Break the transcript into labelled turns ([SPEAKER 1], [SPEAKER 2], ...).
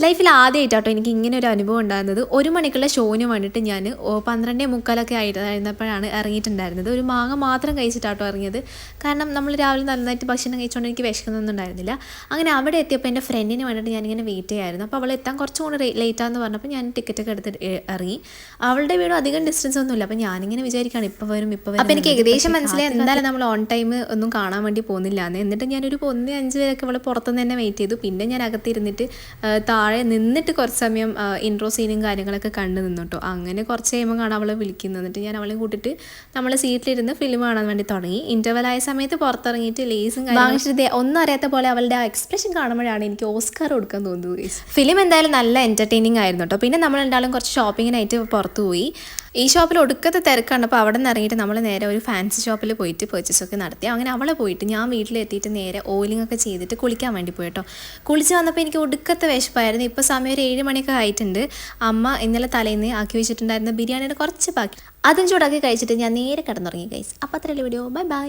[SPEAKER 1] ലൈഫിൽ ആദ്യമായിട്ടാട്ടോ എനിക്ക് ഇങ്ങനെ ഒരു അനുഭവം ഉണ്ടാകുന്നത്. 1 മണിക്കുള്ള ഷോന് വേണ്ടിയിട്ട് ഞാൻ 12:45 ആയിരുന്നപ്പോഴാണ് ഇറങ്ങിയിട്ടുണ്ടായിരുന്നത്. ഒരു മാങ്ങ മാത്രം കഴിച്ചിട്ടാട്ടോ ഇറങ്ങിയത്. കാരണം നമ്മൾ രാവിലെ നന്നായിട്ട് ഭക്ഷണം കഴിച്ചുകൊണ്ട് എനിക്ക് വിശക്കുന്നൊന്നും ഉണ്ടായിരുന്നില്ല. അങ്ങനെ അവിടെ എത്തിയപ്പോൾ എൻ്റെ ഫ്രണ്ടിന് വേണ്ടിയിട്ട് ഞാനിങ്ങനെ വെയിറ്റ് ചെയ്യായിരുന്നു. അപ്പോൾ അവൾ എത്താൻ കുറച്ചും കൂടി ലേറ്റാന്ന് പറഞ്ഞപ്പോൾ ഞാൻ ടിക്കറ്റൊക്കെ എടുത്ത് ഇറങ്ങി. അവളുടെ വീടും അധികം ഡിസ്റ്റൻസ് ഒന്നുമില്ല. അപ്പോൾ ഞാനിങ്ങനെ വിചാരിക്കുകയാണ് ഇപ്പോൾ വരും. അപ്പോൾ എനിക്ക് ഏകദേശം മനസ്സിലായി എന്തായാലും നമ്മൾ ഓൺ ടൈം ഒന്നും കാണാൻ വേണ്ടി പോകുന്നില്ല എന്ന്. എന്നിട്ട് ഞാനൊരു 1:05 വരെയൊക്കെ അവൾ പുറത്തുനിന്ന് തന്നെ വെയിറ്റ് ചെയ്തു. പിന്നെ ഞാൻ അകത്തിരുന്നിട്ട് താഴെ നിന്നിട്ട് കുറച്ച് സമയം ഇൻട്രോ സീനും കാര്യങ്ങളൊക്കെ കണ്ടു നിന്നിട്ടോ. അങ്ങനെ കുറച്ച് കഴിയുമ്പോൾ കാണാൻ അവളെ വിളിക്കുന്നത്. എന്നിട്ട് ഞാൻ അവളെ കൂട്ടിയിട്ട് നമ്മൾ സീറ്റിലിരുന്ന് ഫിലിം കാണാൻ വേണ്ടി തുടങ്ങി. ഇൻ്റർവെൽ ആയ സമയത്ത് പുറത്തിറങ്ങിയിട്ട് ലേസും വാങ്ങിച്ചിട്ട് ഒന്നും അറിയാത്ത പോലെ അവളുടെ ആ എക്സ്പ്രഷൻ കാണുമ്പോഴാണ് എനിക്ക് ഓസ്കാർ കൊടുക്കാൻ തോന്നുന്നത്. ഫിലിം എന്തായാലും നല്ല എൻ്റർടൈനിങ് ആയിരുന്നു കേട്ടോ. പിന്നെ നമ്മൾ രണ്ടാളും കുറച്ച് ഷോപ്പിങ്ങിനായിട്ട് പുറത്തു പോയി. ഈ ഷോപ്പിൽ ഒടുക്കത്തെ തിരക്കാണ്. അപ്പോൾ അവിടെ നിന്ന് ഇറങ്ങിയിട്ട് നമ്മൾ നേരെ ഒരു ഫാൻസി ഷോപ്പിൽ പോയിട്ട് പർച്ചേസൊക്കെ നടത്തി. അങ്ങനെ അവളെ പോയിട്ട് ഞാൻ വീട്ടിലെത്തിയിട്ട് നേരെ ഓയിലിംഗ് ഒക്കെ ചെയ്തിട്ട് കുളിക്കാൻ വേണ്ടി പോയി കേട്ടോ. കുളിച്ച് വന്നപ്പോൾ എനിക്ക് ഒടുക്കത്തെ വിശപ്പായിരുന്നു. ഇപ്പോൾ സമയം ഒരു 7 മണിയൊക്കെ ആയിട്ടുണ്ട്. അമ്മ ഇന്നലെ തലേന്ന് ആക്കി വെച്ചിട്ടുണ്ടായിരുന്ന ബിരിയാണിയുടെ കുറച്ച് ബാക്കി അതും ചൂടാക്കി കഴിച്ചിട്ട് ഞാൻ നേരെ കിടന്നുറങ്ങി ഗൈസ്. അപ്പോൾ അത്രയല്ലേ വീഡിയോ. Bye bye.